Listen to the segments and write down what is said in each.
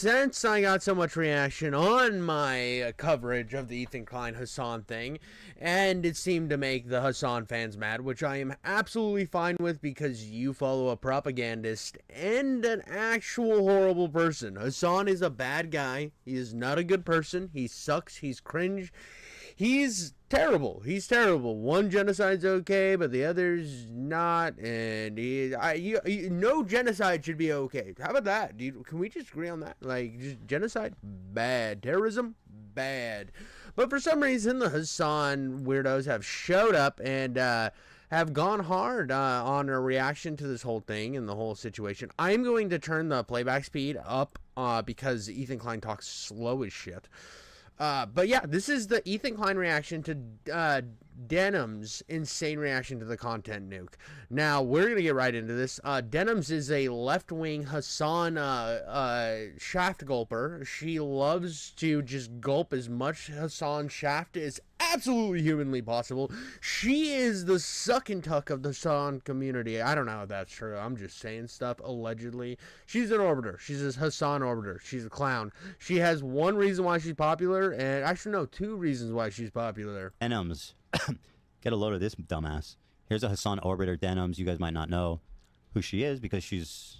Since I got so much reaction on my coverage of the Ethan Klein Hasan thing, and it seemed to make the Hasan fans mad, which I am absolutely fine with because you follow a propagandist and an actual horrible person. Hasan is a bad guy. He is not a good person. He sucks. He's cringe. He's terrible. He's terrible. One genocide's okay, but the other's not. And no genocide should be okay. How about that, dude? Can we just agree on that? Like, just genocide, bad. Terrorism, bad. But for some reason, the Hasan weirdos have showed up and have gone hard on a reaction to this whole thing and the whole situation. I'm going to turn the playback speed up because Ethan Klein talks slow as shit. But yeah, this is the Ethan Klein reaction to Denims' insane reaction to the content nuke. Now, we're going to get right into this. Denims is a left-wing Hasan shaft gulper. She loves to just gulp as much Hasan shaft as absolutely humanly possible. She is the suck and tuck of the Hasan community. I don't know if that's true. I'm just saying stuff allegedly. She's an orbiter. She's a Hasan orbiter. She's a clown. She has one reason why she's popular, and actually no, two reasons why she's popular. Denims. Get a load of this dumbass. Here's a Hasan orbiter Denims. You guys might not know who she is because she's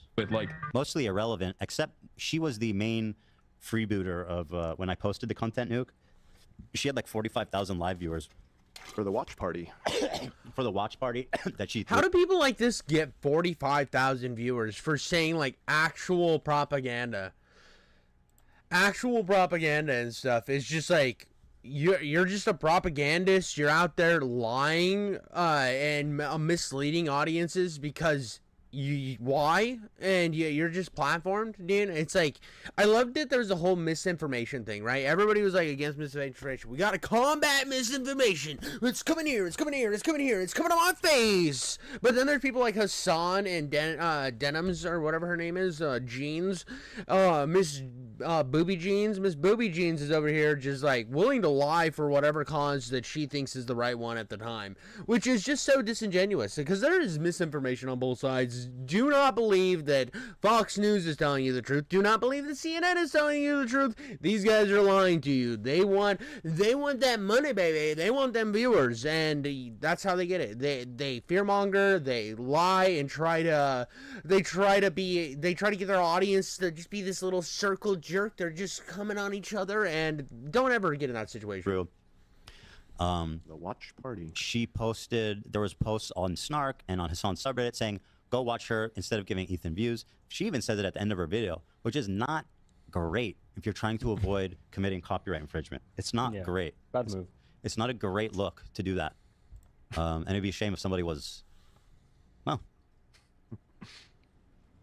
mostly irrelevant, except she was the main freebooter of when I posted the content nuke. She had like 45,000 live viewers for the watch party. For the watch party that she. How do people like this get 45,000 viewers for saying like actual propaganda? Actual propaganda and stuff is just like you're just a propagandist. You're out there lying and misleading audiences because. Why? And you're just platformed, dude. It's like, I loved it. There was a whole misinformation thing, right? Everybody was like against misinformation. We gotta combat misinformation. It's coming here. It's coming here. It's coming here. It's coming on my face. But then there's people like Hasan and Denims or whatever her name is, Jeans, Miss Booby Jeans. Miss Booby Jeans is over here just like willing to lie for whatever cause that she thinks is the right one at the time, which is just so disingenuous because there is misinformation on both sides. Do not believe that Fox News is telling you the truth. Do not believe that CNN is telling you the truth. These guys are lying to you. They want that money, baby. They want them viewers, and that's how they get it. They fearmonger, they lie, and try to get their audience to just be this little circle jerk. They're just coming on each other, and don't ever get in that situation. True. The watch party. She posted, there was posts on Snark and on Hasan's subreddit saying, go watch her instead of giving Ethan views. She even said it at the end of her video, which is not great if you're trying to avoid committing copyright infringement. It's not great. Bad move. It's not a great look to do that. And it'd be a shame if somebody was, well,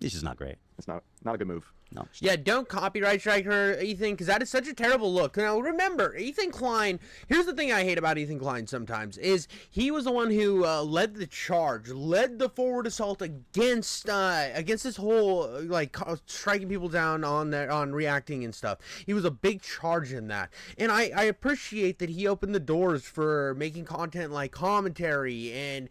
it's just not great. It's not a good move. No. Yeah, don't copyright strike her, Ethan, because that is such a terrible look. Now, remember, Ethan Klein, here's the thing I hate about Ethan Klein sometimes, is he was the one who led the charge, led the forward assault against this whole, like, striking people down on reacting and stuff. He was a big charge in that. And I appreciate that he opened the doors for making content like commentary and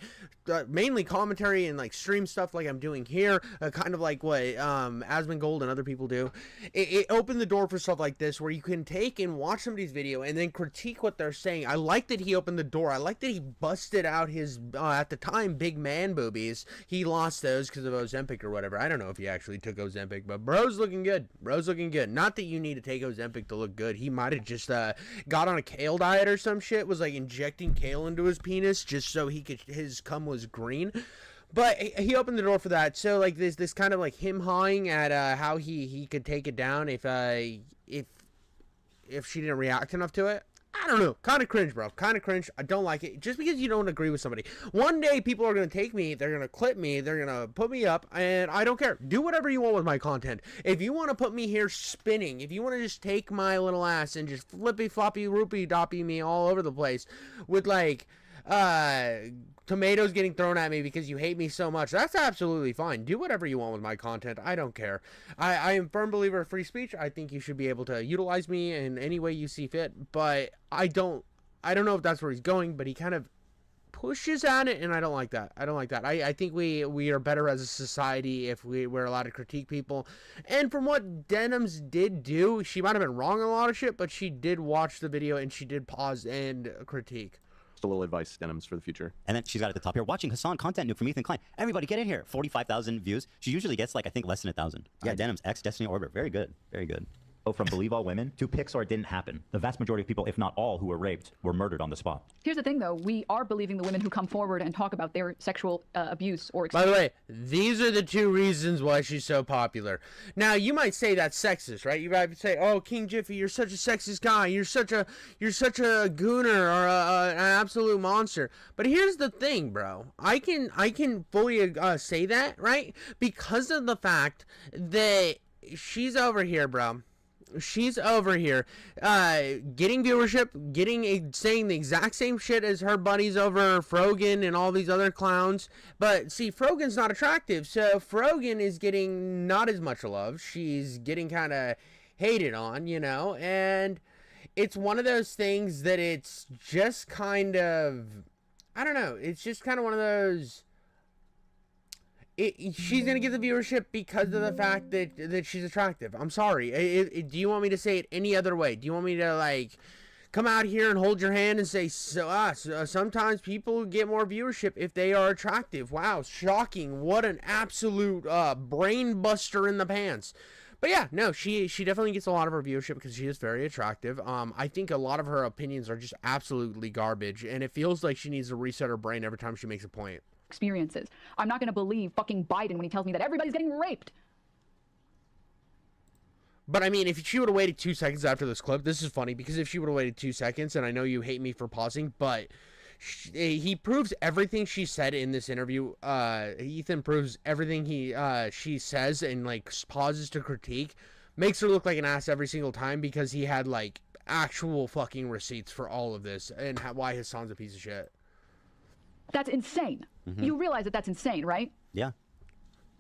mainly commentary and like stream stuff like I'm doing here, kind of like what Asmongold and other people do. It opened the door for stuff like this where you can take and watch somebody's video and then critique what they're saying. I like that he opened the door. I like that he busted out his at the time big man boobies. He lost those because of Ozempic or whatever. I don't know if he actually took Ozempic, but bro's looking good. Bro's looking good. Not that you need to take Ozempic to look good. He might have just got on a kale diet or some shit, was like injecting kale into his penis just so his cum was green. But he opened the door for that. So like this kind of like him hawing at how he could take it down if she didn't react enough to it. I don't know. Kind of cringe, bro. Kind of cringe. I don't like it. Just because you don't agree with somebody. One day people are going to take me, they're going to clip me, they're going to put me up, and I don't care. Do whatever you want with my content. If you want to put me here spinning, if you want to just take my little ass and just flippy floppy roopy doppy me all over the place with like tomatoes getting thrown at me because you hate me so much, that's absolutely fine. Do whatever you want with my content. I don't care. I am a firm believer of free speech. I think you should be able to utilize me in any way you see fit, but I don't know if that's where he's going, but he kind of pushes at it, and I don't like that. I think we are better as a society if we're allowed to critique people. And from what Denims did do, she might have been wrong on a lot of shit, but she did watch the video and she did pause and critique. Just a little advice, Denims, for the future. And then she's got at the top here, watching Hasan content nuke from Ethan Klein. Everybody get in here. 45,000 views. She usually gets like, I think, less than 1,000. Yeah, Denims, X Destiny Orbit. Very good. Very good. From Believe All Women to Pixar didn't happen. The vast majority of people, if not all, who were raped were murdered on the spot. Here's the thing, though. We are believing the women who come forward and talk about their sexual abuse or experience. By the way, these are the 2 reasons why she's so popular. Now, you might say that's sexist, right? You might say, "Oh, King Jiffy, you're such a sexist guy. You're such a gooner or an absolute monster." But here's the thing, bro. I can fully say that, right? Because of the fact that she's over here, bro. She's over here getting viewership, saying the exact same shit as her buddies over Frogan and all these other clowns. But see, Frogan's not attractive, so Frogan is getting not as much love. She's getting kind of hated on, you know, and it's one of those things that it's just kind of, I don't know, it's just kind of one of those... she's going to get the viewership because of the fact that she's attractive. I'm sorry. Do you want me to say it any other way? Do you want me to, like, come out here and hold your hand and say, sometimes people get more viewership if they are attractive? Wow, shocking. What an absolute brain buster in the pants. But yeah, no, she definitely gets a lot of her viewership because she is very attractive. I think a lot of her opinions are just absolutely garbage, and it feels like she needs to reset her brain every time she makes a point. Experiences. I'm not going to believe fucking Biden when he tells me that everybody's getting raped. But I mean, if she would have waited 2 seconds after this clip, this is funny because if she would have waited 2 seconds, and I know you hate me for pausing, but he proves everything she said in this interview. Ethan proves everything she says and like pauses to critique, makes her look like an ass every single time because he had like actual fucking receipts for all of this and why Hasan's a piece of shit. That's insane. You realize that that's insane, right? Yeah.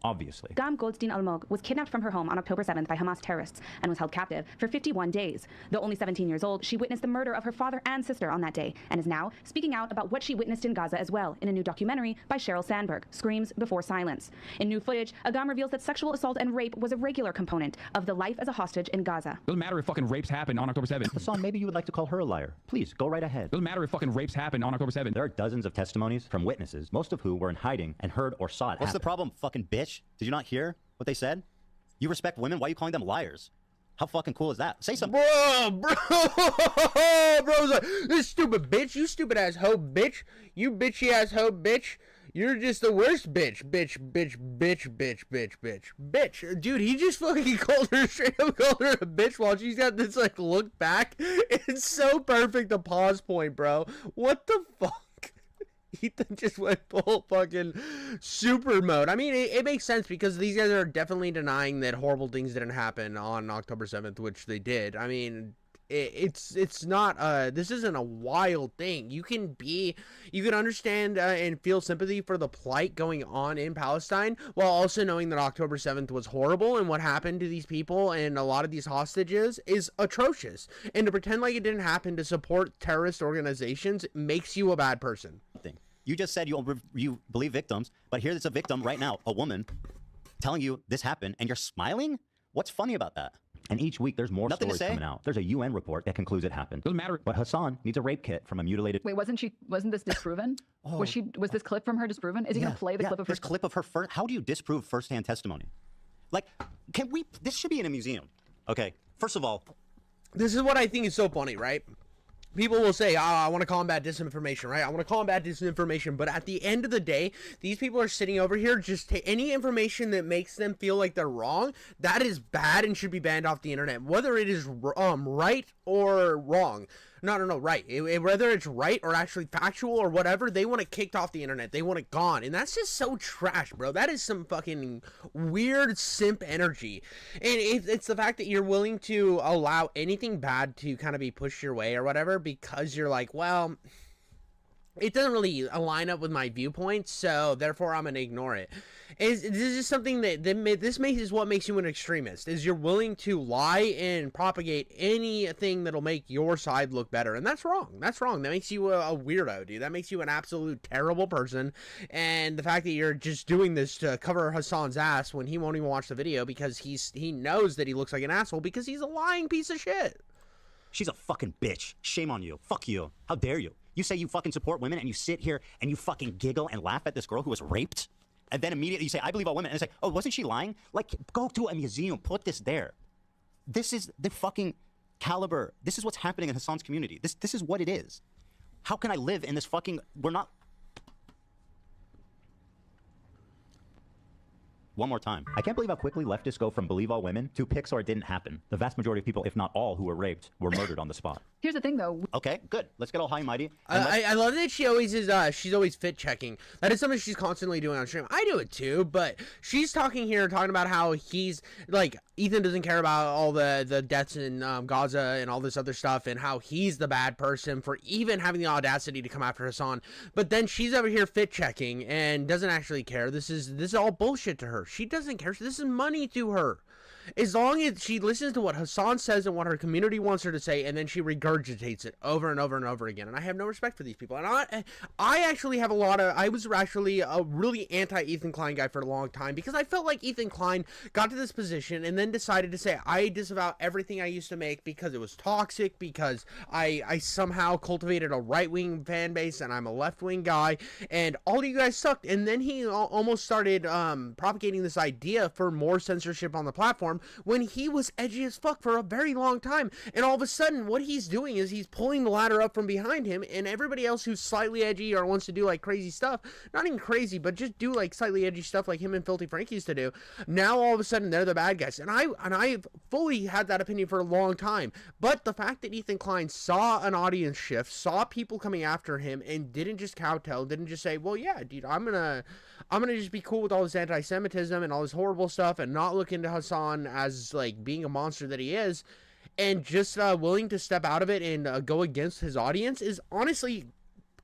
Obviously. Dam Goldstein Almog was kidnapped from her home on October 7th by Hamas terrorists and was held captive for 51 days. Though only 17 years old, she witnessed the murder of her father and sister on that day and is now speaking out about what she witnessed in Gaza as well in a new documentary by Sheryl Sandberg, Screams Before Silence. In new footage, Agam reveals that sexual assault and rape was a regular component of the life as a hostage in Gaza. Doesn't matter if fucking rapes happened on October 7th. Hasan, maybe you would like to call her a liar. Please, go right ahead. Doesn't matter if fucking rapes happened on October 7th. There are dozens of testimonies from witnesses, most of who were in hiding and heard or saw it What's happen. the problem, fucking bitch? Did you not hear what they said? You respect women? Why are you calling them liars? How fucking cool is that? Say something. Bro's like, this stupid bitch, you stupid ass hoe bitch, you bitchy ass hoe bitch, you're just the worst bitch, bitch. Dude, he just fucking called her straight up, called her a bitch while she's got this like look back. It's so perfect, the pause point, bro. What the fuck? Ethan just went full fucking super mode. I mean, it makes sense because these guys are definitely denying that horrible things didn't happen on October 7th, which they did. I mean, it's not this isn't a wild thing. You can understand and feel sympathy for the plight going on in Palestine while also knowing that October 7th was horrible and what happened to these people and a lot of these hostages is atrocious. And to pretend like it didn't happen to support terrorist organizations makes you a bad person. You just said you believe victims, but here's a victim right now, a woman, telling you this happened, and you're smiling? What's funny about that? And each week there's more Nothing stories to say? coming out. There's a UN report that concludes it happened. Doesn't matter. But Hasan needs a rape kit from a mutilated... Wait, wasn't this disproven? Was this clip from her disproven? Is he going to play the clip of her... This clip of her first... How do you disprove firsthand testimony? Like, this should be in a museum. Okay, first of all... This is what I think is so funny, right? People will say, I want to combat disinformation, right? I want to combat disinformation. But at the end of the day, these people are sitting over here, just any information that makes them feel like they're wrong, that is bad and should be banned off the internet. Whether it is right or wrong. No, right. Whether it's right or actually factual or whatever, they want it kicked off the internet. They want it gone. And that's just so trash, bro. That is some fucking weird simp energy. And it's the fact that you're willing to allow anything bad to kind of be pushed your way or whatever because you're like, well, it doesn't really align up with my viewpoints, so therefore I'm gonna ignore it. This is something is what makes you an extremist, is you're willing to lie and propagate anything that'll make your side look better, and that's wrong. That's wrong. That makes you a weirdo, dude. That makes you an absolute terrible person, and the fact that you're just doing this to cover Hasan's ass when he won't even watch the video because he knows that he looks like an asshole because he's a lying piece of shit. She's a fucking bitch. Shame on you. Fuck you. How dare you? You say you fucking support women and you sit here and you fucking giggle and laugh at this girl who was raped? And then immediately you say, I believe all women. And it's like, oh, wasn't she lying? Like, go to a museum, put this there. This is the fucking caliber. This is what's happening in Hasan's community. This is what it is. How can I live in this fucking, we're not. One more time. I can't believe how quickly leftists go from believe all women to pics or it didn't happen. The vast majority of people, if not all, who were raped were murdered on the spot. Here's the thing, though. Okay, good. Let's get all high and mighty. I love that she always is. She's always fit checking. That is something she's constantly doing on stream. I do it too, but she's talking about how he's like Ethan doesn't care about all the deaths in Gaza and all this other stuff, and how he's the bad person for even having the audacity to come after Hasan. But then she's over here fit checking and doesn't actually care. This is all bullshit to her. She doesn't care. This is money to her. As long as she listens to what Hasan says and what her community wants her to say, and then she regurgitates it over and over and over again. And I have no respect for these people. And I actually have I was actually a really anti-Ethan Klein guy for a long time because I felt like Ethan Klein got to this position and then decided to say, I disavow everything I used to make because it was toxic, because I somehow cultivated a right-wing fan base and I'm a left-wing guy, and all you guys sucked. And then he almost started propagating this idea for more censorship on the platform, when he was edgy as fuck for a very long time. And all of a sudden what he's doing is he's pulling the ladder up from behind him, and everybody else who's slightly edgy or wants to do like crazy stuff, not even crazy, but just do like slightly edgy stuff like him and Filthy Frank used to do, now all of a sudden they're the bad guys. And I've fully had that opinion for a long time. But the fact that Ethan Klein saw an audience shift, saw people coming after him, and didn't just kowtow, didn't just say, well, yeah, dude, I'm gonna just be cool with all this anti-Semitism and all this horrible stuff and not look into Hasan as like being a monster that he is, and just willing to step out of it and go against his audience, is honestly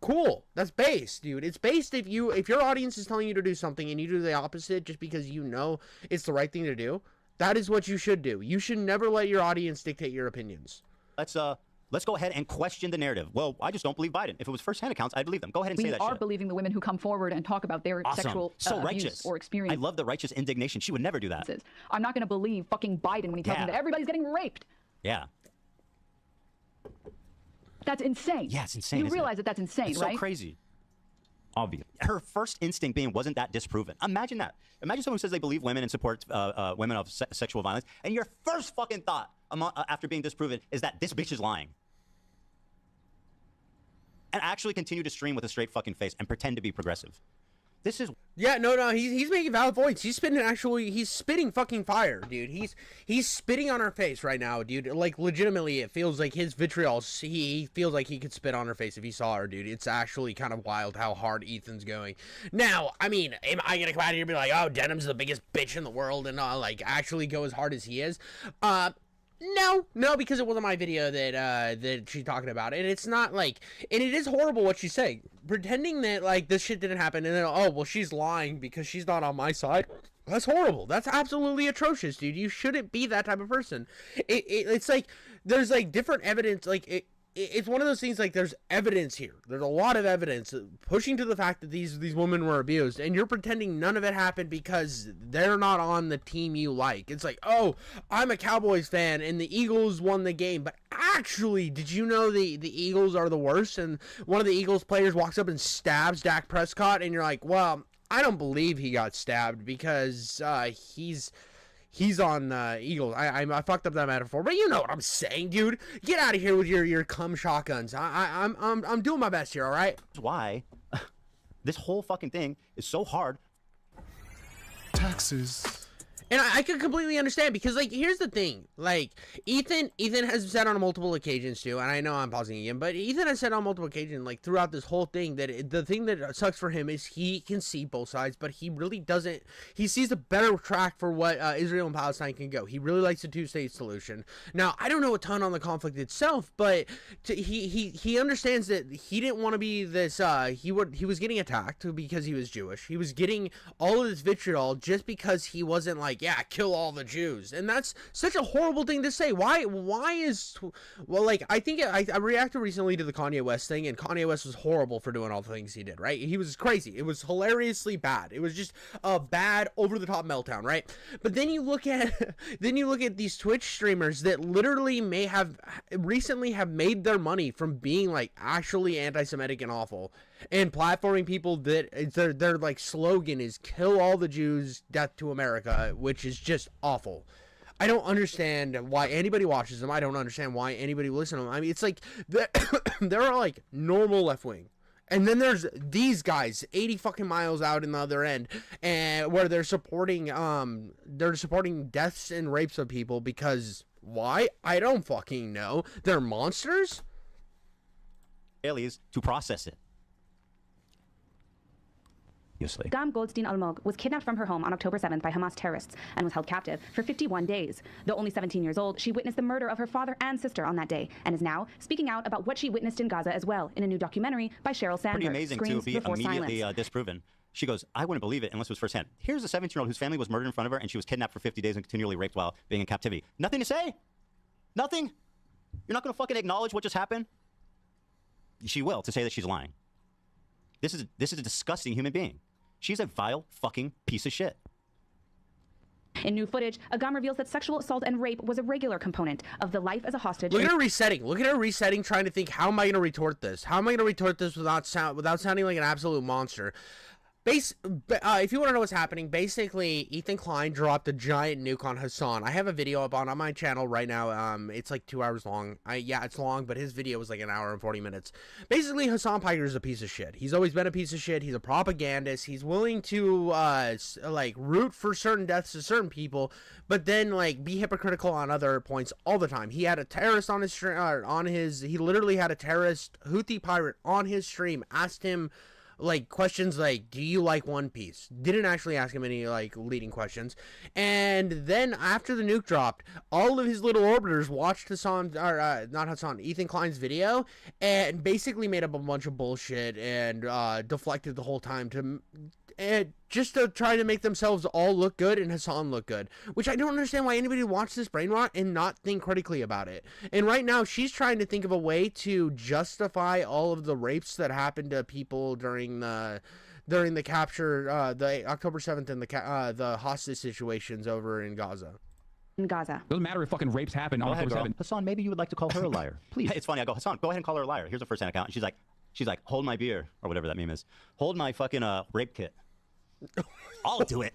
cool. That's based, dude. It's based if your audience is telling you to do something and you do the opposite just because you know it's the right thing to do. That is what you should do. You should never let your audience dictate your opinions. Let's go ahead and question the narrative. Well, I just don't believe Biden. If it was first-hand accounts, I'd believe them. Go ahead and say that shit. We are believing the women who come forward and talk about their sexual abuse or experience. I love the righteous indignation. She would never do that. I'm not going to believe fucking Biden when he tells me that everybody's getting raped. Yeah. That's insane. Yeah, it's insane. You realize that that's insane, it's right? So crazy. Obvious. Her first instinct being wasn't that disproven. Imagine that. Imagine someone who says they believe women and support women of sexual violence, and your first fucking thought after being disproven is that this bitch is lying. And actually continue to stream with a straight fucking face and pretend to be progressive. This is... Yeah, no, he's making valid points. He's spitting fucking fire, dude. He's spitting on her face right now, dude. Like, legitimately, it feels like his vitriol, he feels like he could spit on her face if he saw her, dude. It's actually kind of wild how hard Ethan's going. Now, I mean, am I gonna come out here and be like, oh, Denims is the biggest bitch in the world, and like, actually go as hard as he is? No, because it wasn't my video that she's talking about, and it's not like, and it is horrible what she's saying, pretending that like this shit didn't happen, and then oh well, she's lying because she's not on my side. That's horrible. That's absolutely atrocious, dude. You shouldn't be that type of person. It's like there's like different evidence, like it's one of those things, like there's evidence here. There's a lot of evidence pushing to the fact that these women were abused, and you're pretending none of it happened because they're not on the team you like. It's like, oh, I'm a Cowboys fan and the Eagles won the game, but actually, did you know the Eagles are the worst? And one of the Eagles players walks up and stabs Dak Prescott, and you're like, well, I don't believe he got stabbed because he's on Eagles. I fucked up that metaphor, but you know what I'm saying, dude. Get out of here with your cum shotguns. I'm doing my best here, all right? That's why this whole fucking thing is so hard. Taxes. And I could completely understand, because, like, here's the thing. Like, Ethan has said on multiple occasions, too, and I know I'm pausing again, but Ethan has said on multiple occasions, like, throughout this whole thing, that the thing that sucks for him is he can see both sides, but he really doesn't. He sees a better track for what Israel and Palestine can go. He really likes the two-state solution. Now, I don't know a ton on the conflict itself, but he understands that he didn't want to be this, he was getting attacked because he was Jewish. He was getting all of this vitriol just because he wasn't like, yeah, kill all the Jews. And that's such a horrible thing to say. Why is, well, like, I think I reacted recently to the Kanye West thing, and Kanye West was horrible for doing all the things he did, right? He was crazy. It was hilariously bad. It was just a bad, over-the-top meltdown, right? But then you look at these Twitch streamers that literally recently have made their money from being, like, actually anti-Semitic and awful, and platforming people that their like slogan is "kill all the Jews, death to America," which is just awful. I don't understand why anybody watches them. I don't understand why anybody listens to them. I mean, it's like there are like normal left wing, and then there's these guys 80 fucking miles out in the other end, and where they're supporting deaths and rapes of people because why? I don't fucking know. They're monsters. Israelis to process it. Gam Goldstein Almog was kidnapped from her home on October 7th by Hamas terrorists and was held captive for 51 days. Though only 17 years old, she witnessed the murder of her father and sister on that day and is now speaking out about what she witnessed in Gaza as well in a new documentary by Sheryl Sandberg. Pretty amazing to be immediately disproven. She goes, I wouldn't believe it unless it was firsthand. Here's a 17-year-old whose family was murdered in front of her and she was kidnapped for 50 days and continually raped while being in captivity. Nothing to say? Nothing? You're not going to fucking acknowledge what just happened? She will, to say that she's lying. This is a disgusting human being. She's a vile fucking piece of shit. In new footage, Agam reveals that sexual assault and rape was a regular component of the life as a hostage. Look at her resetting. Look at her resetting, trying to think, how am I going to retort this? How am I going to retort this without sounding like an absolute monster? If you want to know what's happening, basically, Ethan Klein dropped a giant nuke on Hasan. I have a video up on my channel right now. It's like 2 hours long. Yeah, it's long, but his video was like an hour and 40 minutes. Basically, Hasan Piker is a piece of shit. He's always been a piece of shit. He's a propagandist. He's willing to, like, root for certain deaths to certain people, but then, like, be hypocritical on other points all the time. He had a terrorist on his stream, he literally had a terrorist Houthi pirate on his stream, asked him, like, questions like, do you like One Piece? Didn't actually ask him any, like, leading questions. And then after the nuke dropped, all of his little orbiters watched Ethan Klein's video and basically made up a bunch of bullshit and deflected the whole time just to try to make themselves all look good and Hasan look good, which I don't understand why anybody would watch this brain rot and not think critically about it. And right now she's trying to think of a way to justify all of the rapes that happened to people during the capture, the October 7th and the hostage situations over in Gaza. Doesn't matter if fucking rapes happen on October 7th. Hasan, maybe you would like to call her a liar. Please. It's funny. I go, Hasan, go ahead and call her a liar. Here's her first-hand account. And she's like, hold my beer, or whatever that meme is. Hold my fucking rape kit. I'll do it.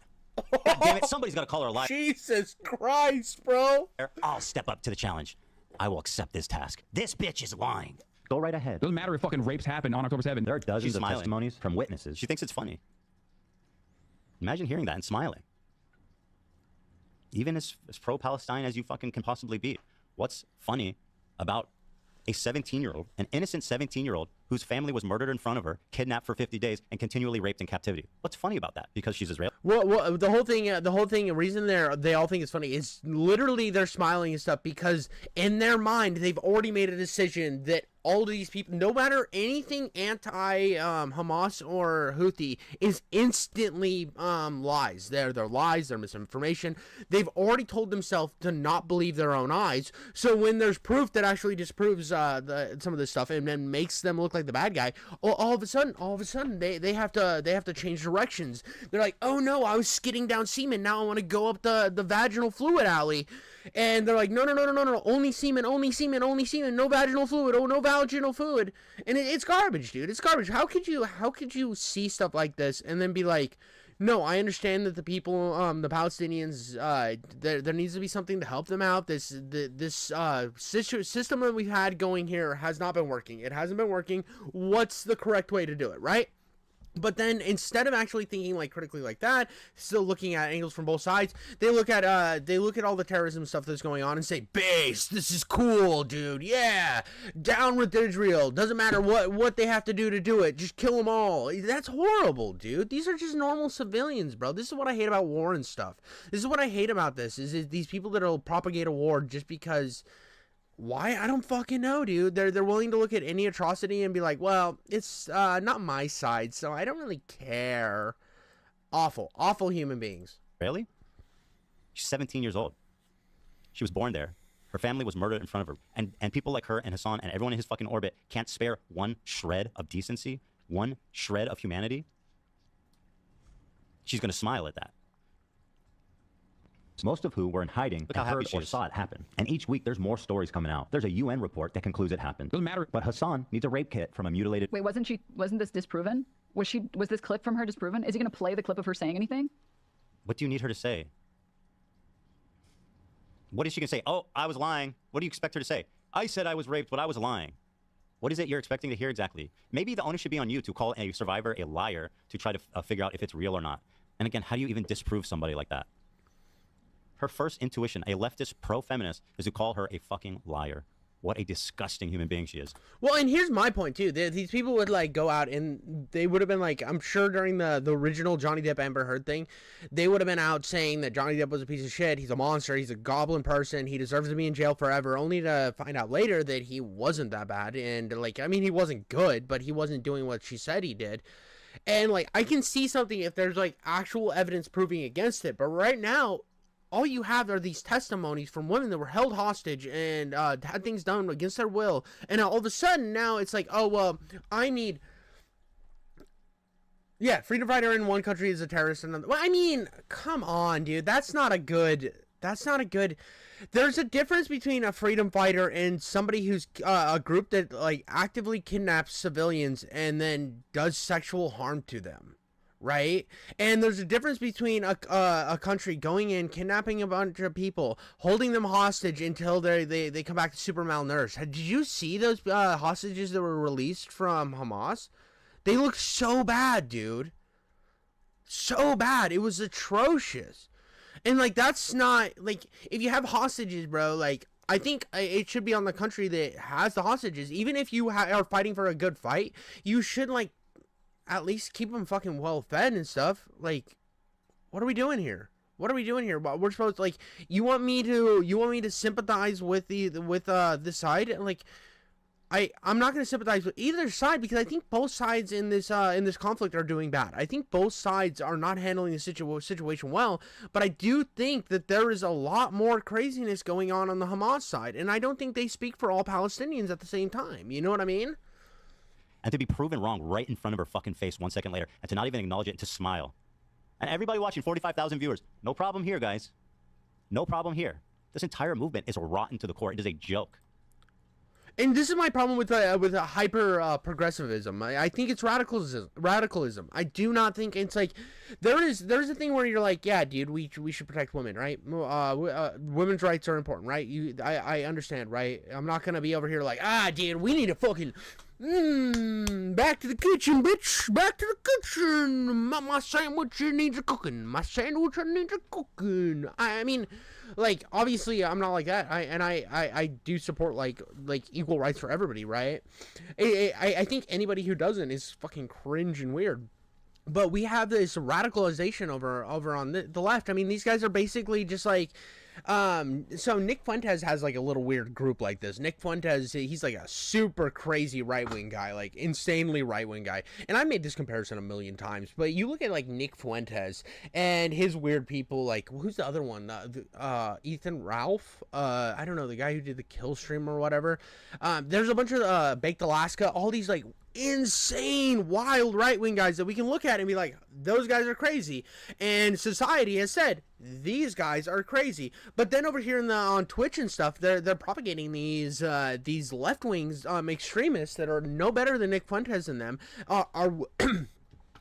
God damn it, somebody's got to call her a liar. Jesus Christ, bro. I'll step up to the challenge. I will accept this task. This bitch is lying. Go right ahead. Doesn't matter if fucking rapes happen on October 7th. There are dozens of smiling. testimonies from witnesses. She thinks it's funny. Imagine hearing that and smiling. Even as pro-Palestine as you fucking can possibly be. What's funny about a 17-year-old, an innocent 17-year-old whose family was murdered in front of her, kidnapped for 50 days, and continually raped in captivity? What's funny about that? Because she's Israeli? Well, the whole thing, the reason they all think it's funny is literally they're smiling and stuff because in their mind they've already made a decision that all of these people, no matter anything anti-Hamas or Houthi, is instantly lies. They're lies, they're misinformation. They've already told themselves to not believe their own eyes. So when there's proof that actually disproves some of this stuff and then makes them look like the bad guy, all of a sudden they have to change directions. They're like, oh no, I was skidding down semen, now I want to go up the vaginal fluid alley. And they're like, no, only semen, no vaginal fluid, no vaginal fluid. And it's garbage, dude. It's garbage. How could you see stuff like this and then be like, no, I understand that the people, the Palestinians, there needs to be something to help them out. This system that we've had going here has not been working. It hasn't been working. What's the correct way to do it, right? But then instead of actually thinking like critically like that, still looking at angles from both sides, they look at all the terrorism stuff that's going on and say, base, this is cool, dude. Yeah, down with Israel. Doesn't matter what they have to do it. Just kill them all. That's horrible, dude. These are just normal civilians, bro. This is what I hate about war and stuff. This is what I hate about this is these people that'll propagate a war just because. Why? I don't fucking know, dude. They're willing to look at any atrocity and be like, well, it's not my side, so I don't really care. Awful human beings. Really? She's 17 years old. She was born there. Her family was murdered in front of her. And people like her and Hasan and everyone in his fucking orbit can't spare one shred of decency, one shred of humanity. She's gonna smile at that. Most of who were in hiding and heard or saw it happen. And each week there's more stories coming out. There's a UN report that concludes it happened. Doesn't matter. But Hasan needs a rape kit from a mutilated... Wait, wasn't this disproven? Was this clip from her disproven? Is he going to play the clip of her saying anything? What do you need her to say? What is she going to say? Oh, I was lying. What do you expect her to say? I said I was raped, but I was lying. What is it you're expecting to hear exactly? Maybe the onus should be on you to call a survivor a liar to try to figure out if it's real or not. And again, how do you even disprove somebody like that? Her first intuition, a leftist pro-feminist, is to call her a fucking liar. What a disgusting human being she is. Well, and here's my point, too. These people would, like, go out and they would have been, like, I'm sure during the original Johnny Depp Amber Heard thing, they would have been out saying that Johnny Depp was a piece of shit, he's a monster, he's a goblin person, he deserves to be in jail forever, only to find out later that he wasn't that bad. And, like, I mean, he wasn't good, but he wasn't doing what she said he did. And, like, I can see something if there's, like, actual evidence proving against it. But right now, all you have are these testimonies from women that were held hostage and had things done against their will. And all of a sudden, now it's like, oh, well, I need... Yeah, freedom fighter in one country is a terrorist in another. Well, I mean, come on, dude. That's not a good... There's a difference between a freedom fighter and somebody who's a group that, like, actively kidnaps civilians and then does sexual harm to them. Right? And there's a difference between a country going in, kidnapping a bunch of people, holding them hostage until they come back to super malnourished. Did you see those hostages that were released from Hamas? They look so bad, dude. So bad. It was atrocious. And, like, that's not, like, if you have hostages, bro, like, I think it should be on the country that has the hostages. Even if you are fighting for a good fight, you should, like, at least keep them fucking well fed and stuff. Like, what are we doing here? What are we doing here? We're supposed to, like, you want me to sympathize with this side? Like, I'm not going to sympathize with either side because I think both sides in this conflict are doing bad. I think both sides are not handling the situation well, but I do think that there is a lot more craziness going on the Hamas side, and I don't think they speak for all Palestinians at the same time. You know what I mean? And to be proven wrong right in front of her fucking face 1 second later, and to not even acknowledge it, and to smile. And everybody watching, 45,000 viewers, no problem here, guys. No problem here. This entire movement is rotten to the core. It is a joke. And this is my problem with hyper progressivism. I think it's radicalism. I do not think it's like there's a thing where you're like, yeah, dude, we should protect women, right? Women's rights are important, right? I understand, right? I'm not gonna be over here like, dude, we need to fucking back to the kitchen, bitch. Back to the kitchen. My sandwich needs a cooking. My sandwich needs a cooking. I mean, like, obviously, I'm not like that. I do support like equal rights for everybody, right? I think anybody who doesn't is fucking cringe and weird. But we have this radicalization over on the left. I mean, these guys are basically just like, so Nick Fuentes has like a little weird group like this. Nick Fuentes, he's like a super crazy right-wing guy, like insanely right-wing guy. And I made this comparison a million times, but you look at like Nick Fuentes and his weird people, like, who's the other one? Ethan Ralph? I don't know, the guy who did the kill stream or whatever. There's a bunch of Baked Alaska, all these like insane wild right-wing guys that we can look at and be like, those guys are crazy, and society has said these guys are crazy. But then over here on Twitch and stuff, they're propagating these left wings extremists that are no better than Nick Fuentes and them are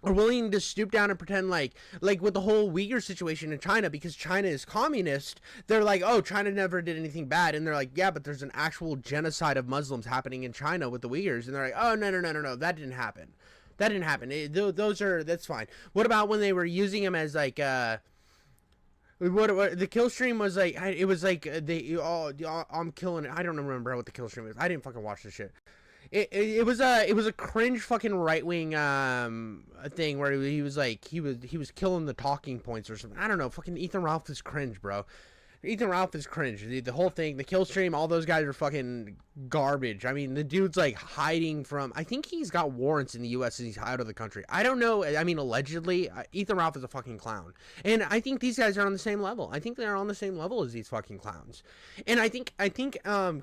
willing to stoop down and pretend like with the whole Uyghur situation in China, because China is communist, they're like, oh, China never did anything bad. And they're like, yeah, but there's an actual genocide of Muslims happening in China with the Uyghurs. And they're like, oh, no, that didn't happen. That didn't happen. That's fine. What about when they were using him as like what the kill stream was like? It was like I'm killing it. I don't remember what the kill stream was. I didn't fucking watch this shit. It was a cringe fucking right wing thing where he was like he was killing the talking points or something. I don't know. Fucking Ethan Ralph is cringe, bro. Ethan Ralph is cringe. The whole thing, the kill stream, all those guys are fucking garbage. I mean, the dude's like hiding from. I think he's got warrants in the U.S. and he's out of the country. I don't know. I mean, allegedly, Ethan Ralph is a fucking clown, and I think these guys are on the same level. I think they're on the same level as these fucking clowns, and I think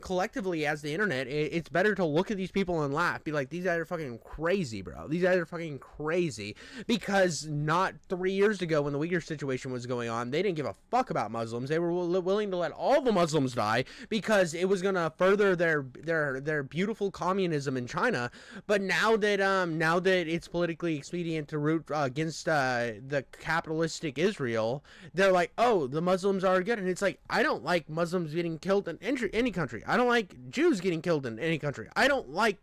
collectively as the internet, it's better to look at these people and laugh, be like, these guys are fucking crazy, bro. These guys are fucking crazy because not 3 years ago when the Uyghur situation was going on, they didn't give a fuck about Muslims. They were willing to let all the Muslims die because it was gonna further their beautiful communism in China. But now that it's politically expedient to root against the capitalistic Israel, they're like, oh, the Muslims are good. And it's like, I don't like Muslims getting killed in any country. I don't like Jews getting killed in any country. I don't like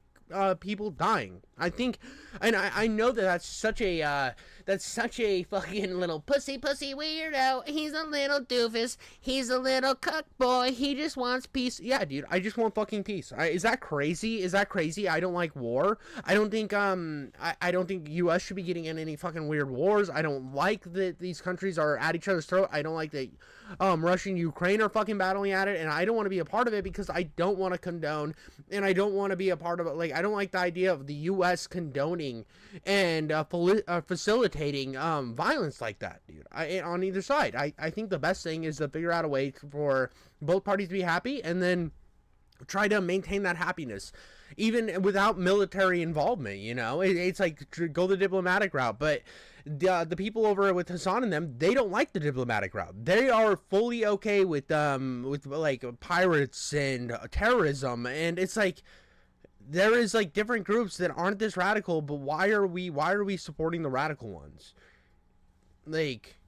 people dying. I think, and I know that that's such a fucking little pussy weirdo. He's a little doofus. He's a little cuck boy. He just wants peace. Yeah, dude, I just want fucking peace. Is that crazy? Is that crazy? I don't like war. I don't think I don't think U.S. should be getting in any fucking weird wars. I don't like that these countries are at each other's throat. I don't like that Russia and Ukraine are fucking battling at it, and I don't want to be a part of it because I don't want to condone, and I don't want to be a part of it. Like, I don't like the idea of the U.S. condoning and facilitating violence like that, dude. On either side, I think the best thing is to figure out a way for both parties to be happy, and then try to maintain that happiness even without military involvement. You know, it's like go the diplomatic route. But the people over with Hasan and them, they don't like the diplomatic route. They are fully okay with like pirates and terrorism, and it's like there is like different groups that aren't this radical, but why are we supporting the radical ones? Like,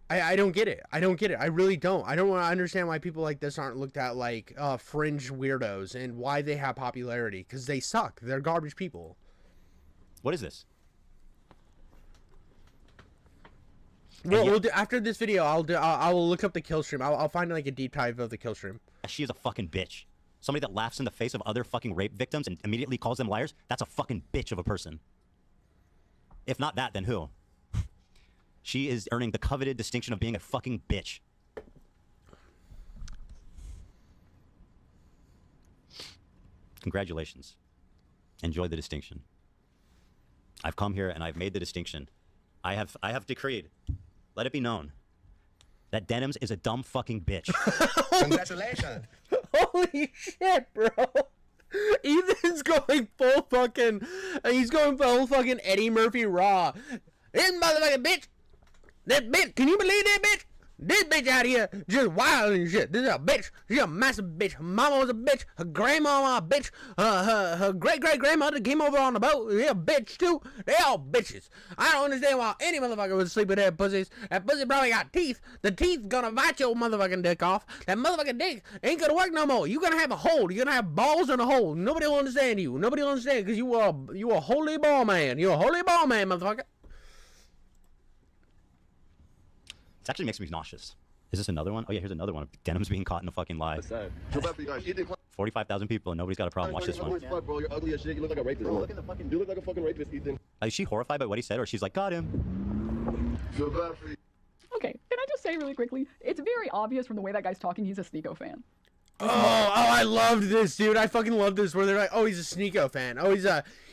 I don't get it. I don't get it. I really don't. I don't want to understand why people like this aren't looked at like fringe weirdos and why they have popularity, because they suck. They're garbage people. What is this? Well, after this video, I will look up the kill stream. I'll find like a deep dive of the kill stream. She is a fucking bitch. Somebody that laughs in the face of other fucking rape victims and immediately calls them liars, that's a fucking bitch of a person. If not that, then who? She is earning the coveted distinction of being a fucking bitch. Congratulations. Enjoy the distinction. I've come here and I've made the distinction. I have decreed, let it be known, that Denims is a dumb fucking bitch. Congratulations. Holy shit, bro. Ethan's going full fucking, he's going full fucking Eddie Murphy raw. This motherfucking bitch. That bitch, can you believe that bitch? This bitch out here just wild and shit. This is a bitch. She's a massive bitch. Her mama was a bitch. Her grandma a bitch. Her great-great-grandmother came over on the boat. They're a bitch too. They all bitches. I don't understand why any motherfucker would sleep with that pussies. That pussy probably got teeth. The teeth gonna bite your motherfucking dick off. That motherfucking dick ain't gonna work no more. You gonna have a hole. You're gonna have balls in a hole. Nobody will understand you. Nobody will understand because you a holy ball man. You're a holy ball man, motherfucker. It actually makes me nauseous. Is this another one? Oh yeah, here's another one. Denim's being caught in a fucking lie. 45,000 people and nobody's got a problem. Watch this one. Bro, you're ugly as shit. You look like a rapist. Bro, you look like a fucking rapist, Ethan. Is she horrified by what he said, or she's like, got him? Feel bad for you. Okay, can I just say really quickly, it's very obvious from the way that guy's talking he's a Sneeko fan. Oh, I loved this, dude. I fucking love this where they're like, oh, he's a Sneeko fan. Oh,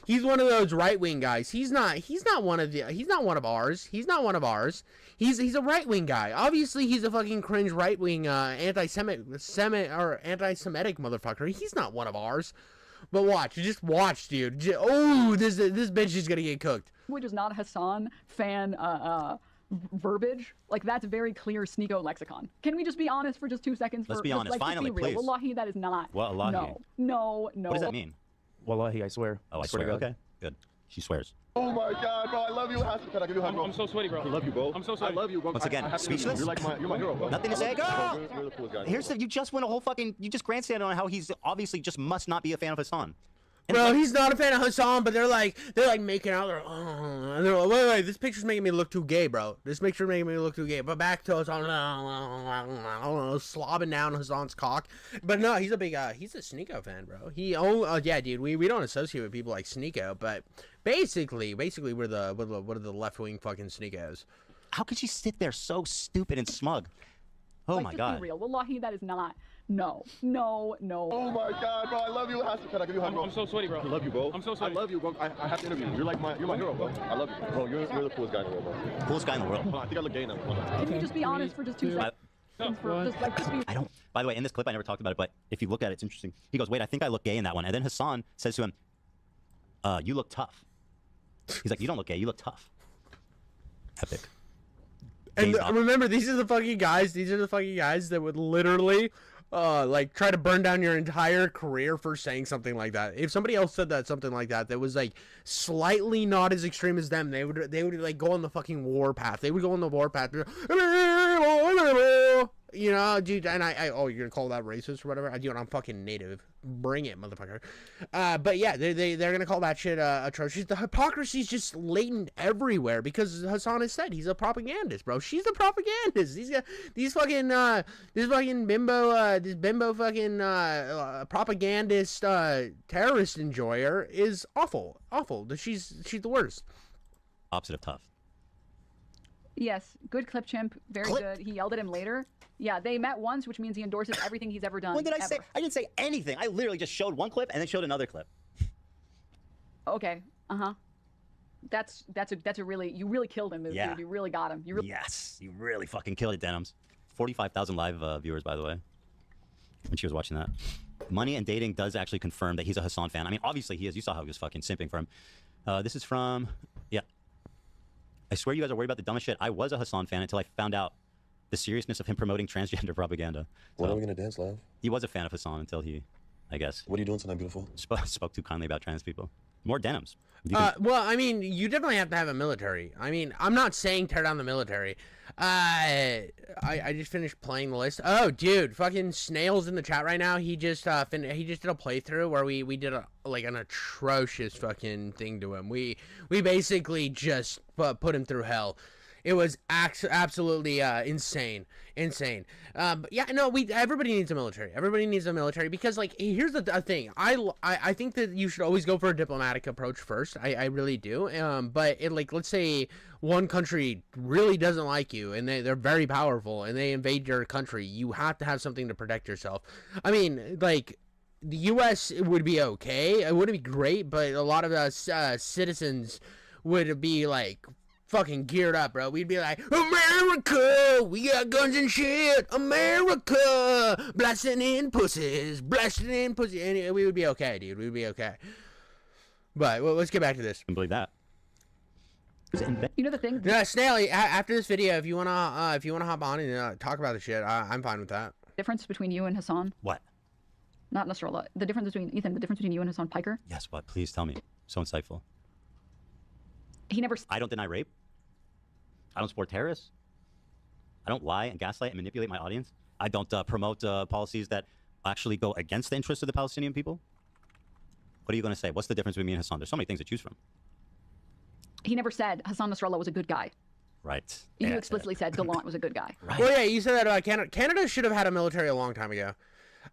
he's one of those right-wing guys. He's not one of ours. He's not one of ours. He's a right-wing guy. Obviously, he's a fucking cringe right-wing anti-Semitic motherfucker. He's not one of ours. But watch, just watch, dude. This bitch is gonna get cooked. Which is not Hasan fan verbiage. Like, that's very clear Sneeko lexicon. Can we just be honest for just 2 seconds? Let's be honest. Like, Finally, please. Wallahi, that is not. What, Wallahi? No. What does that mean? Wallahi, I swear. Oh, I swear. Okay, good. She swears. Oh my God, bro, I love you. Hasan, can I give you a hug, bro? I'm so sweaty, bro. I love you, bro. I'm so sorry. I love you, bro. Once again, speechless? You're my hero, bro. Nothing to say, girl. You're the coolest guy. You just went a whole fucking, you just grandstanded on how he's obviously just must not be a fan of Hasan. Bro, he's not a fan of Hasan, but they're like making out. And they're like, wait, this picture's making me look too gay, bro. This picture's making me look too gay. But back to Hasan, slobbing down Hasan's cock. But no, he's a Sneeko fan, bro. Yeah, dude. We don't associate with people like Sneeko, but basically we're the left wing fucking Sneekos. How could she sit there so stupid and smug? Oh like, my just god. Be real. Wallahi, that is not. No. Oh my God, bro, I love you, Hasan. Can I give you a hug, bro? I'm so sweaty, bro. I love you, bro. I'm so sweaty. I love you, bro. I have to interview you. You're my hero, bro. I love you, bro. You're the coolest guy in the world, bro. Coolest guy in the world. Hold on, I think I look gay now. Hold on. Can you just be honest for just 2 seconds? I don't. By the way, in this clip, I never talked about it, but if you look at it, it's interesting. He goes, "Wait, I think I look gay in that one." And then Hasan says to him, "You look tough." He's like, "You don't look gay. You look tough." Epic. And remember, these are the fucking guys. These are the fucking guys that would literally, like, try to burn down your entire career for saying something like that. If somebody else said something like that was like slightly not as extreme as them, they would like go on the fucking war path. They would go on the war path. You know, dude, and oh, you're gonna call that racist or whatever? Dude, I'm fucking native. Bring it, motherfucker. But yeah, they're gonna call that shit atrocious. The hypocrisy's just latent everywhere because Hasan has said he's a propagandist, bro. She's a propagandist. These fucking this bimbo fucking propagandist terrorist enjoyer is awful. She's the worst. Opposite of tough. Yes, good clip, chimp. Very good. He yelled at him later. Yeah, they met once, which means he endorses everything he's ever done. When did I say? I didn't say anything. I literally just showed one clip and then showed another clip. Okay. That's a really, you really killed him, dude. You really got him. Yes, you really fucking killed it, Denims. 45,000 live viewers, by the way, when she was watching that. Money and Dating does actually confirm that he's a Hasan fan. I mean, obviously he is. You saw how he was fucking simping for him. This is from, yeah. I swear you guys are worried about the dumbest shit. I was a Hasan fan until I found out the seriousness of him promoting transgender propaganda. When are we gonna dance live? He was a fan of Hasan until he, I guess. What are you doing tonight, beautiful? Spoke too kindly about trans people. More Denims. Well, I mean, you definitely have to have a military. I mean, I'm not saying tear down the military. I just finished playing the list. Oh, dude, fucking Snail's in the chat right now. He just did a playthrough where we did an atrocious fucking thing to him. We basically just put him through hell. It was absolutely insane. But yeah, no, everybody needs a military. Everybody needs a military because, like, here's the thing. I think that you should always go for a diplomatic approach first. I really do. But let's say one country really doesn't like you and they're very powerful and they invade your country. You have to have something to protect yourself. I mean, like, the U.S. would be okay. It wouldn't be great, but a lot of us citizens would be like fucking geared up, bro. We'd be like, America, we got guns and shit. America, blasting in pussies, and we would be okay, dude. We'd be okay. But well, let's get back to this. I believe that. You know the thing? Yeah, Snail. After this video, if you wanna hop on and talk about the shit, I'm fine with that. Difference between you and Hasan? What? Not Nasrallah. The difference between Ethan. The difference between you and Hasan Piker? Yes. What? Please tell me. So insightful. He never. I don't deny rape. I don't support terrorists. I don't lie and gaslight and manipulate my audience. I don't promote policies that actually go against the interests of the Palestinian people. What are you going to say? What's the difference between me and Hasan? There's so many things to choose from. He never said Hasan Nasrallah was a good guy. Right. You explicitly said Gallant was a good guy. Right. Well, yeah, you said that about Canada. Canada should have had a military a long time ago.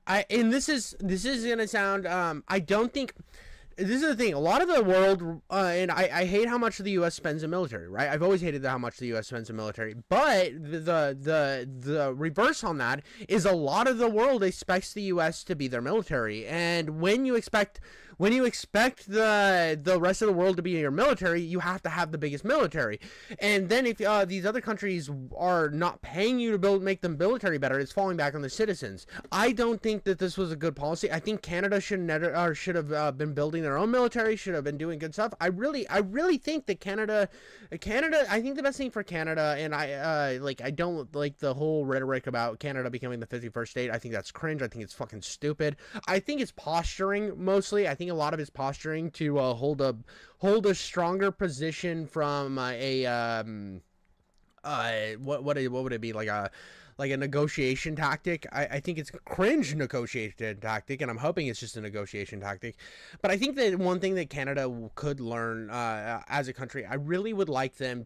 And this is going to sound, I don't think... This is the thing. A lot of the world, and I hate how much the U.S. spends in military, right? I've always hated how much the U.S. spends in military. But the reverse on that is a lot of the world expects the U.S. to be their military. And when you expect the rest of the world to be your military, you have to have the biggest military. And then if these other countries are not paying you to make them military better, it's falling back on the citizens. I don't think that this was a good policy. I think Canada should have been building their own military, should have been doing good stuff. I really think that Canada, I think the best thing for Canada, and I don't like the whole rhetoric about Canada becoming the 51st state. I think that's cringe. I think it's fucking stupid. I think it's posturing mostly. I think a lot of it's posturing to hold a stronger position from what would it be, like like a negotiation tactic. I think it's a cringe negotiation tactic, and I'm hoping it's just a negotiation tactic. But I think that one thing that Canada could learn as a country, I would really like them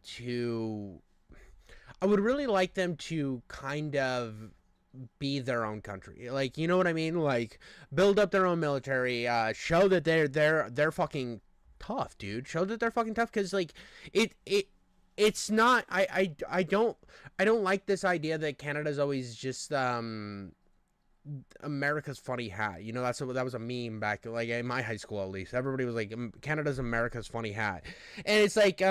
to kind of be their own country. Like, you know what I mean? Like, build up their own military, show that they're fucking tough, dude. Show that they're fucking tough, because like it's not, I don't like this idea that Canada's always just America's funny hat. You know, that was a meme back like in my high school, at least. Everybody was like, Canada's America's funny hat. And it's like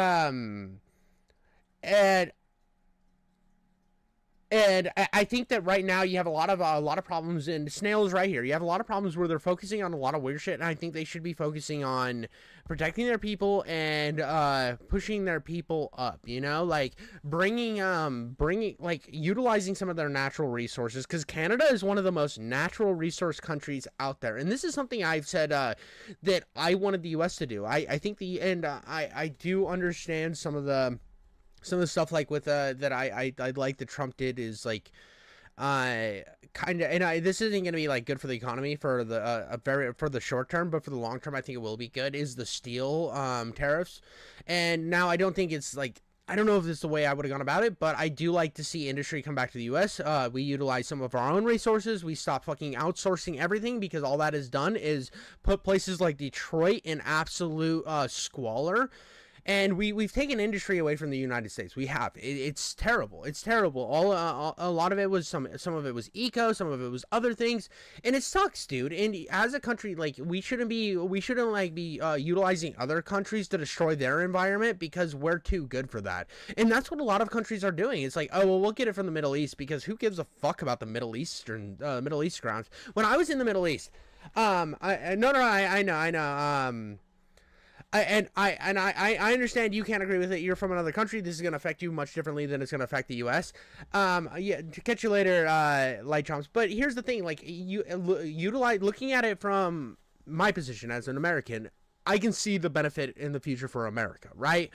and I think that right now you have a lot of problems, and Snail's right here. You have a lot of problems where they're focusing on a lot of weird shit, and I think they should be focusing on protecting their people and pushing their people up. You know, like bringing like utilizing some of their natural resources, because Canada is one of the most natural resource countries out there, and this is something I've said that I wanted the U.S. to do. I think I do understand some of the stuff like with that I like that Trump did is like kind of, and this isn't going to be like good for the economy for the for the short term, but for the long term I think it will be good, is the steel tariffs. And now I don't think it's like, I don't know if this is the way I would have gone about it, but I do like to see industry come back to the U.S. We utilize some of our own resources. We stop fucking outsourcing everything, because all that has done is put places like Detroit in absolute squalor. And we've taken industry away from the United States. We have. It's terrible. It's terrible. A lot of it was some of it was eco, some of it was other things, and it sucks, dude. And as a country, like we shouldn't be utilizing other countries to destroy their environment, because we're too good for that. And that's what a lot of countries are doing. It's like, oh well, we'll get it from the Middle East, because who gives a fuck about the Middle East grounds? When I was in the Middle East, I know. I understand you can't agree with it. You're from another country. This is going to affect you much differently than it's going to affect the U.S. Yeah, catch you later, light chomps. But here's the thing: like looking at it from my position as an American, I can see the benefit in the future for America, right?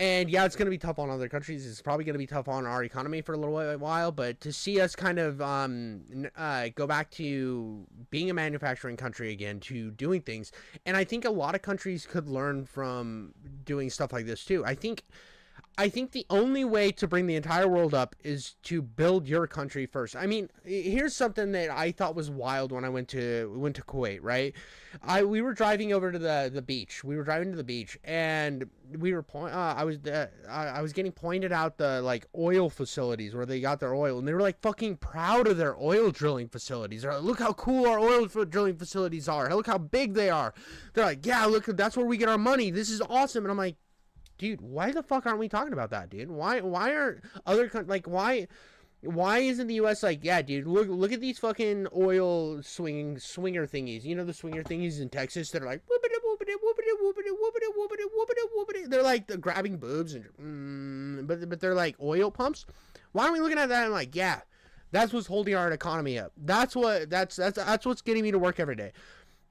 And yeah, it's going to be tough on other countries. It's probably going to be tough on our economy for a little while. But to see us kind of go back to being a manufacturing country again, to doing things, and I think a lot of countries could learn from doing stuff like this too. I think the only way to bring the entire world up is to build your country first. I mean, here's something that I thought was wild when I went to Kuwait, right? We were driving over to the beach. We were driving to the beach, and I was getting pointed out the like oil facilities where they got their oil, and they were like fucking proud of their oil drilling facilities. They're like, look how cool our oil drilling facilities are. Look how big they are. They're like, yeah, look, that's where we get our money. This is awesome. And I'm like, dude, why the fuck aren't we talking about that, dude? Why aren't other like why isn't the U.S. like, yeah, dude, look at these fucking oil swinger thingies. You know the swinger thingies in Texas that are like they're like grabbing boobs and but they're like oil pumps. Why aren't we looking at that and like, yeah, that's what's holding our economy up. That's what's getting me to work every day.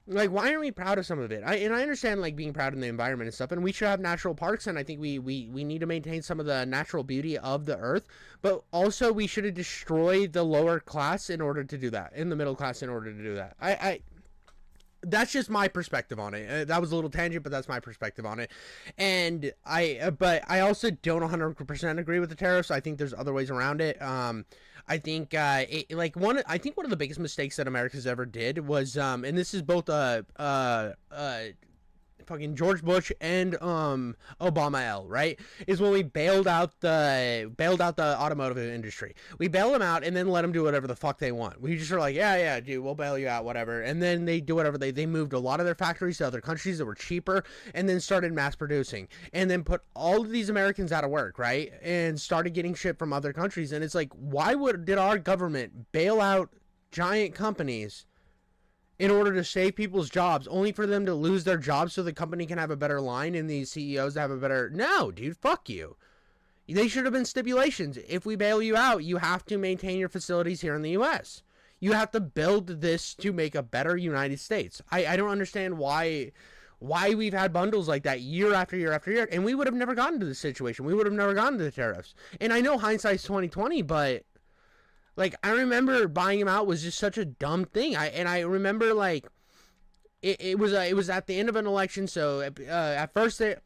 Like, why aren't we proud of some of it? I understand, like, being proud in the environment and stuff, and we should have natural parks, and I think we need to maintain some of the natural beauty of the earth, but also we should have destroyed the lower class in order to do that, in the middle class in order to do that. That's just my perspective on it. That was a little tangent, but that's my perspective on it. And but I also don't 100% agree with the tariffs. I think there's other ways around it. I think one of the biggest mistakes that America's ever did was and this is both fucking George Bush and Obama L, right? Is when we bailed out the automotive industry. We bailed them out and then let them do whatever the fuck they want. We just are like, yeah, dude, we'll bail you out, whatever. And then they do whatever they moved a lot of their factories to other countries that were cheaper, and then started mass producing, and then put all of these Americans out of work, right? And started getting shit from other countries. And it's like, why did our government bail out giant companies in order to save people's jobs, only for them to lose their jobs so the company can have a better line and these CEOs have a better... No, dude, fuck you. They should have been stipulations. If we bail you out, you have to maintain your facilities here in the U.S. You have to build this to make a better United States. I don't understand why we've had bundles like that year after year after year, and we would have never gotten to this situation. We would have never gotten to the tariffs. And I know hindsight's 20/20, but... Like, I remember buying him out was just such a dumb thing. I remember, like, it was at the end of an election, so at first there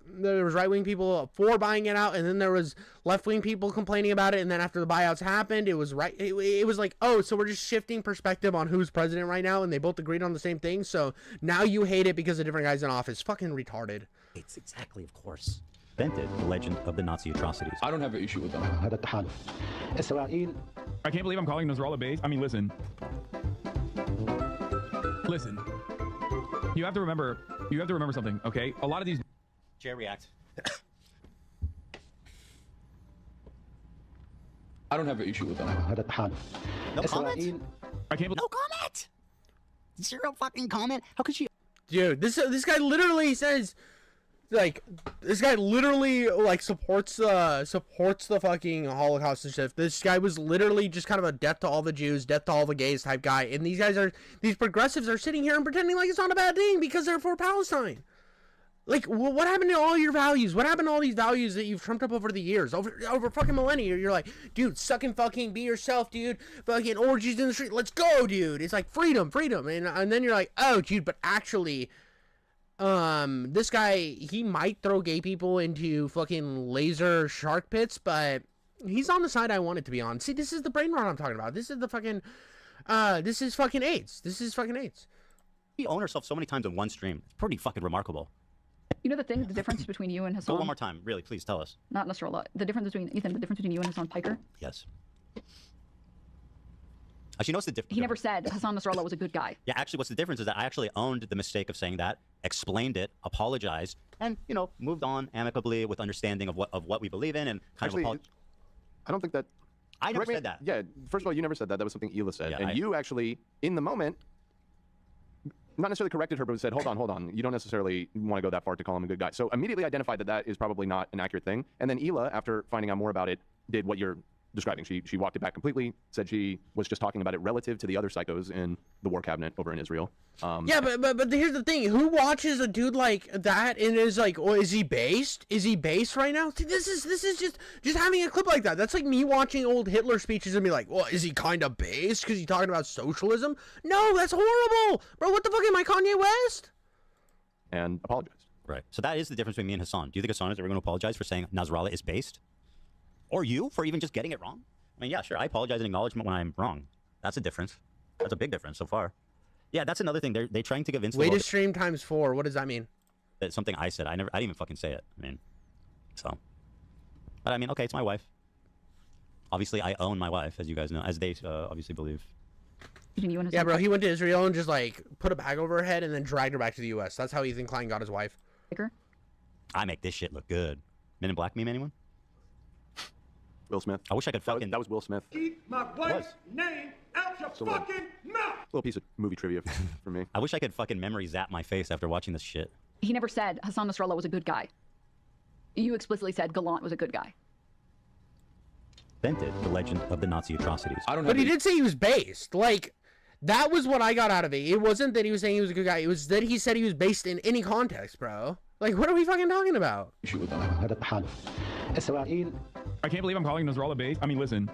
was right-wing people for buying it out, and then there was left-wing people complaining about it, and then after the buyouts happened, it was it was like, oh, so we're just shifting perspective on who's president right now, and they both agreed on the same thing, so now you hate it because a different guy's in office. Fucking retarded. It's exactly, of course. Invented the legend of the Nazi atrocities. I don't have an issue with them. I can't believe I'm calling Nasrallah based. I mean, listen. Listen. You have to remember something, okay? A lot of these... Chair react. I don't have an issue with them. No comment? I can't believe... No comment! Zero fucking comment? How could she... Dude, this guy literally says... Like, this guy literally, like, supports the fucking Holocaust and stuff. This guy was literally just kind of a death to all the Jews, death to all the gays type guy. And these progressives are sitting here and pretending like it's not a bad thing because they're for Palestine. Like, what happened to all your values? What happened to all these values that you've trumped up over the years? Over fucking millennia? You're like, dude, suck and fucking be yourself, dude. Fucking orgies in the street. Let's go, dude. It's like freedom. And then you're like, oh, dude, but actually... this guy, he might throw gay people into fucking laser shark pits, but he's on the side I want it to be on. See, this is the brain rot I'm talking about. This is the fucking, this is fucking AIDS. We own herself so many times in one stream. It's pretty fucking remarkable. You know the difference between you and Hasan? Go one more time, really, please tell us. Not Nasrallah. The difference between, Ethan, the difference between you and Hasan Piker? Yes. Actually, what's the difference? He never said Hasan Nasrallah was a good guy. Yeah, actually, what's the difference is that I actually owned the mistake of saying that, explained it, apologized, and, you know, moved on amicably with understanding of what we believe in, and Actually, I don't think that... I never said that. Yeah, first of all, you never said that. That was something Hila said. Yeah, and you actually, in the moment, not necessarily corrected her, but said, hold on. You don't necessarily want to go that far to call him a good guy. So immediately identified that is probably not an accurate thing. And then Hila, after finding out more about it, did what you're describing. She walked it back completely, said she was just talking about it relative to the other psychos in the war cabinet over in Israel. Yeah, but here's the thing. Who watches a dude like that and is like, oh, is he based? Is he based right now? See, this is just having a clip like that. That's like me watching old Hitler speeches and be like, well, is he kind of based because he's talking about socialism? No, that's horrible. Bro, what the fuck am I, Kanye West? And apologized. Right. So that is the difference between me and Hasan. Do you think Hasan is ever going to apologize for saying Nasrallah is based? Or you for even just getting it wrong? I mean, yeah, sure. I apologize in acknowledgement when I'm wrong. That's a difference. That's a big difference so far. Yeah, that's another thing. They're trying to convince. Way to stream times 4. What does that mean? That's something I said. I didn't even fucking say it. I mean, so. But I mean, okay, it's my wife. Obviously, I own my wife, as you guys know, as they obviously believe. Yeah, bro. He went to Israel and just like put a bag over her head and then dragged her back to the U.S. That's how Ethan Klein got his wife. I make this shit look good. Men in Black meme, anyone? Will Smith. I wish I could fucking... That was Will Smith. Keep my wife's name out your fucking mouth! Little piece of movie trivia for me. I wish I could fucking memory zap my face after watching this shit. He never said Hasan Nasrallah was a good guy. You explicitly said Gallant was a good guy. Invented the legend of the Nazi atrocities. But he did say he was based. Like, that was what I got out of it. It wasn't that he was saying he was a good guy. It was that he said he was based in any context, bro. Like, what are we fucking talking about? I can't believe I'm calling Nasrallah based. I mean, listen.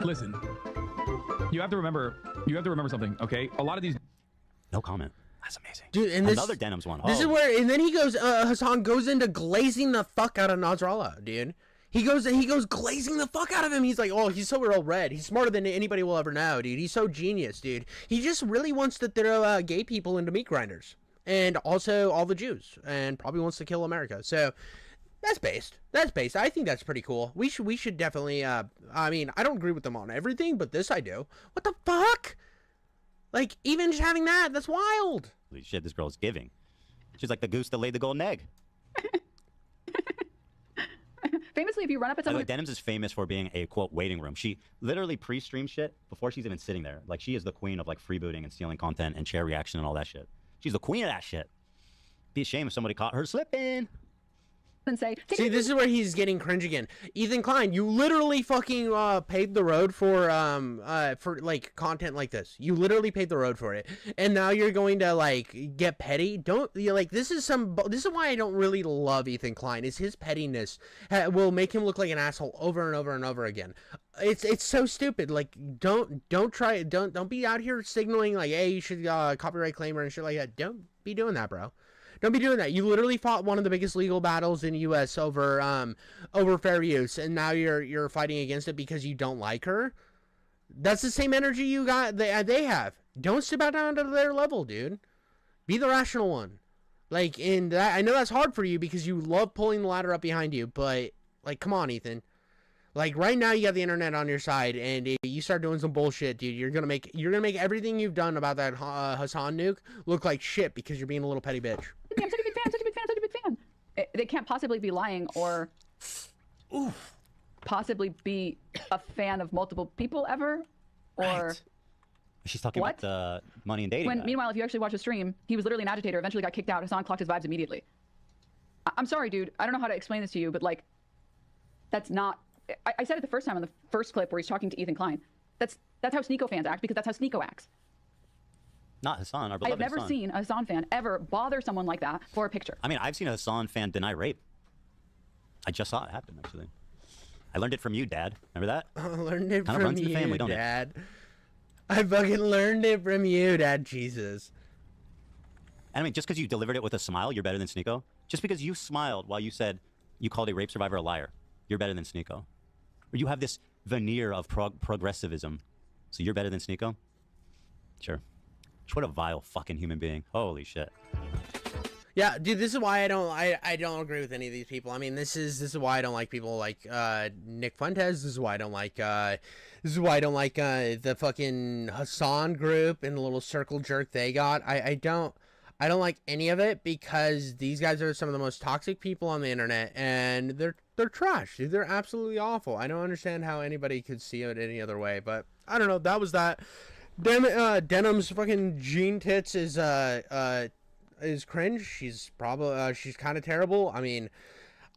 Listen. You have to remember something, okay? A lot of these... No comment. That's amazing. Dude, and another Denims one. This is where, and then he goes, Hasan goes into glazing the fuck out of Nasrallah, dude. He goes glazing the fuck out of him. He's like, oh, he's so real red. He's smarter than anybody will ever know, dude. He's so genius, dude. He just really wants to throw gay people into meat grinders. And also all the Jews. And probably wants to kill America. So... That's based. I think that's pretty cool. We should definitely, I mean, I don't agree with them on everything, but this I do. What the fuck? Like, even just having that's wild. Holy shit, this girl's giving. She's like the goose that laid the golden egg. Famously, if you run up at someone... Denims is famous for being a, quote, waiting room. She literally pre-streams shit before she's even sitting there. Like, she is the queen of, like, freebooting and stealing content and chair reaction and all that shit. She's the queen of that shit. Be a shame if somebody caught her slipping. and say, See, this is where he's getting cringe again. Ethan Klein, you literally fucking paved the road for like content like this. You literally paved the road for it, and now you're going to like get petty. Don't you like this is why I don't really love Ethan Klein. Is his pettiness will make him look like an asshole over and over and over again. It's so stupid. Like don't be out here signaling like, hey, you should copyright claim and shit like that. Don't be doing that, bro. Don't be doing that. You literally fought one of the biggest legal battles in the U.S. over fair use, and now you're fighting against it because you don't like her. That's the same energy you got. They have. Don't sit back down to their level, dude. Be the rational one. Like, and that, I know that's hard for you because you love pulling the ladder up behind you, but like, come on, Ethan. Like right now, you got the internet on your side, and if you start doing some bullshit, dude, you're gonna make everything you've done about that Hasan nuke look like shit because you're being a little petty bitch. I'm such a big fan, such a big fan, such a big fan. They can't possibly be lying or possibly be a fan of multiple people ever, or. Right. She's talking about the money and dating. Meanwhile, if you actually watch the stream, he was literally an agitator. Eventually, got kicked out. Hasan clocked his vibes immediately. I'm sorry, dude. I don't know how to explain this to you, but like, that's not. I said it the first time on the first clip where he's talking to Ethan Klein. That's how Sneeko fans act because that's how Sneeko acts. Not Hasan, our beloved I have never Hasan. seen a Hasan fan ever bother someone like that for a picture. I mean, I've seen a Hasan fan deny rape. I just saw it happen, actually. I learned it from you, Dad. Remember that? I learned it kind of from runs in you, the family, don't Dad. I fucking learned it from you, Dad. Jesus. I mean, just because you delivered it with a smile, you're better than Sneeko. Just because you smiled while you said you called a rape survivor a liar, you're better than Sneeko. Or you have this veneer of progressivism, so you're better than Sneeko? Sure. What a vile fucking human being. Holy shit. Yeah, dude, this is why I don't agree with any of these people. I mean, this is why I don't like people like Nick Fuentes. This is why I don't like the fucking Hasan group and the little circle jerk they got. I don't like any of it because these guys are some of the most toxic people on the internet, and they're trash, dude. They're absolutely awful. I don't understand how anybody could see it any other way, but I don't know. That was that. Denims fucking Jean Tits is cringe. She's probably she's kind of terrible. I mean,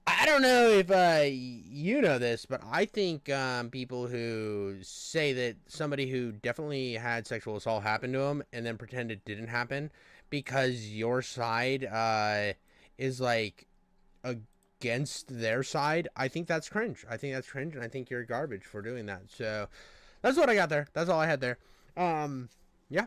I don't know if you know this, but I think people who say that somebody who definitely had sexual assault happen to them and then pretend it didn't happen because your side is like against their side, I think that's cringe. I think that's cringe, and I think you're garbage for doing that. So that's what I got there. That's all I had there. Yeah.